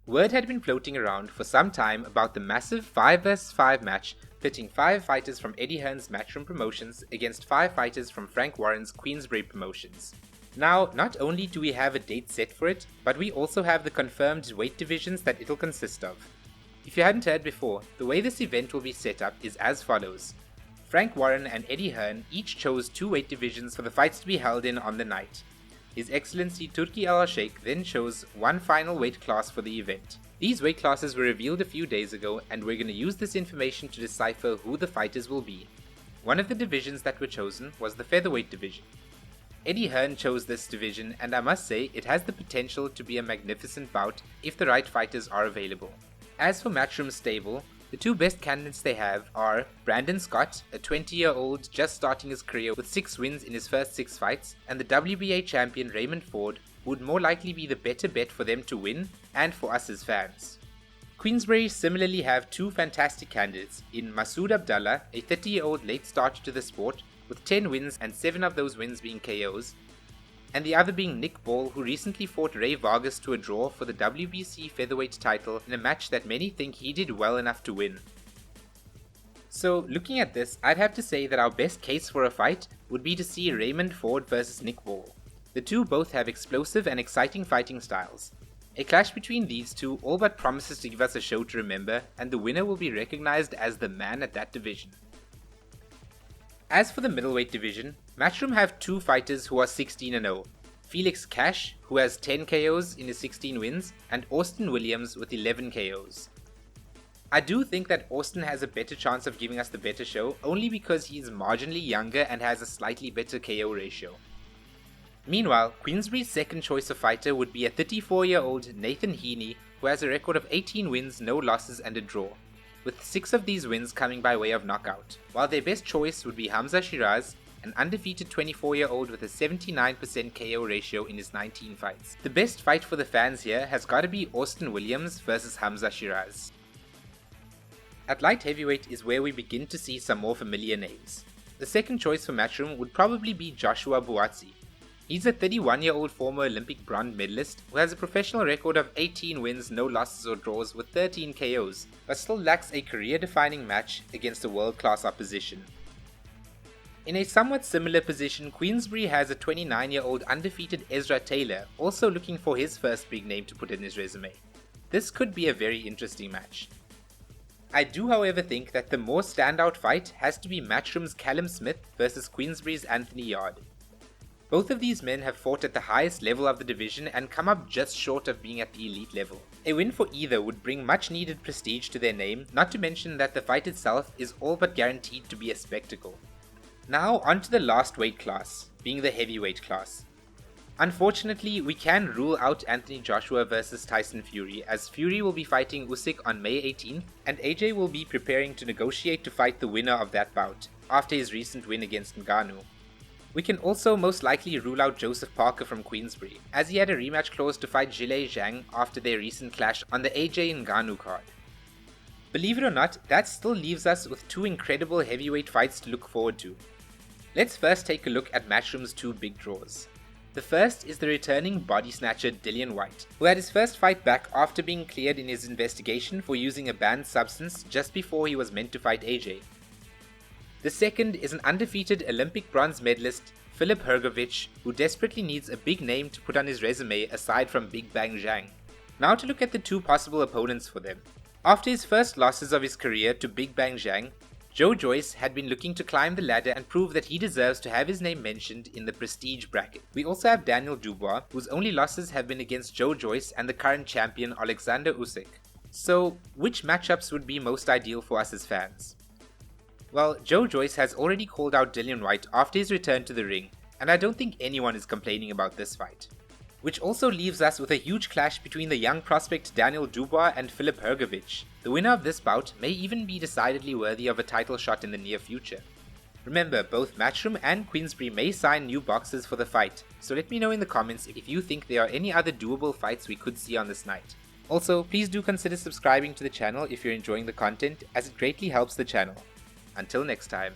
Word had been floating around for some time about the massive 5 vs 5 match pitting 5 fighters from Eddie Hearn's Matchroom Promotions against 5 fighters from Frank Warren's Queensberry Promotions. Now, not only do we have a date set for it, but we also have the confirmed weight divisions that it'll consist of. If you hadn't heard before, the way this event will be set up is as follows. Frank Warren and Eddie Hearn each chose 2 weight divisions for the fights to be held in on the night. His Excellency Turki Al-Sheikh then chose 1 final weight class for the event. These weight classes were revealed a few days ago, and we're going to use this information to decipher who the fighters will be. One of the divisions that were chosen was the featherweight division. Eddie Hearn chose this division, and I must say it has the potential to be a magnificent bout if the right fighters are available. As for Matchroom's stable, the 2 best candidates they have are Brandon Scott, a 20-year-old just starting his career with 6 wins in his first 6 fights, and the WBA champion Raymond Ford, who would more likely be the better bet for them to win and for us as fans. Queensberry similarly have 2 fantastic candidates in Masood Abdallah, a 30-year-old late starter to the sport with 10 wins and 7 of those wins being KOs, and the other being Nick Ball, who recently fought Ray Vargas to a draw for the WBC featherweight title in a match that many think he did well enough to win. So looking at this, I'd have to say that our best case for a fight would be to see Raymond Ford versus Nick Ball. The 2 both have explosive and exciting fighting styles. A clash between these 2 all but promises to give us a show to remember, and the winner will be recognized as the man at that division. As for the middleweight division, Matchroom have 2 fighters who are 16-0, Felix Cash, who has 10 KOs in his 16 wins, and Austin Williams with 11 KOs. I do think that Austin has a better chance of giving us the better show only because he is marginally younger and has a slightly better KO ratio. Meanwhile, Queensberry's second choice of fighter would be a 34-year-old Nathan Heaney, who has a record of 18 wins, no losses and a draw, with 6 of these wins coming by way of knockout, while their best choice would be Hamzah Sheeraz, an undefeated 24-year-old with a 79% KO ratio in his 19 fights. The best fight for the fans here has got to be Austin Williams versus Hamzah Sheeraz. At light heavyweight is where we begin to see some more familiar names. The second choice for Matchroom would probably be Joshua Buatsi. He's a 31-year-old former Olympic bronze medalist who has a professional record of 18 wins, no losses or draws with 13 KOs, but still lacks a career-defining match against a world-class opposition. In a somewhat similar position, Queensberry has a 29-year-old undefeated Ezra Taylor, also looking for his first big name to put in his resume. This could be a very interesting match. I do however think that the more standout fight has to be Matchroom's Callum Smith versus Queensberry's Anthony Yarde. Both of these men have fought at the highest level of the division and come up just short of being at the elite level. A win for either would bring much needed prestige to their name, not to mention that the fight itself is all but guaranteed to be a spectacle. Now on to the last weight class, being the heavyweight class. Unfortunately, we can rule out Anthony Joshua versus Tyson Fury, as Fury will be fighting Usyk on May 18th and AJ will be preparing to negotiate to fight the winner of that bout, after his recent win against Ngannou. We can also most likely rule out Joseph Parker from Queensberry, as he had a rematch clause to fight Zhilei Zhang after their recent clash on the AJ Ngannou card. Believe it or not, that still leaves us with 2 incredible heavyweight fights to look forward to. Let's first take a look at Matchroom's 2 big draws. The first is the returning body snatcher Dillian Whyte, who had his first fight back after being cleared in his investigation for using a banned substance just before he was meant to fight AJ. The second is an undefeated Olympic bronze medalist, Filip Hrgovic, who desperately needs a big name to put on his resume aside from Big Bang Zhang. Now to look at the 2 possible opponents for them. After his first losses of his career to Big Bang Zhang, Joyce had been looking to climb the ladder and prove that he deserves to have his name mentioned in the prestige bracket. We also have Daniel Dubois, whose only losses have been against Joyce and the current champion Alexander Usyk. So, which matchups would be most ideal for us as fans? Well, Joyce has already called out Dillian Whyte after his return to the ring, and I don't think anyone is complaining about this fight. Which also leaves us with a huge clash between the young prospect Daniel Dubois and Filip Hrgovic. The winner of this bout may even be decidedly worthy of a title shot in the near future. Remember, both Matchroom and Queensberry may sign new boxers for the fight, so let me know in the comments if you think there are any other doable fights we could see on this night. Also, please do consider subscribing to the channel if you're enjoying the content, as it greatly helps the channel. Until next time.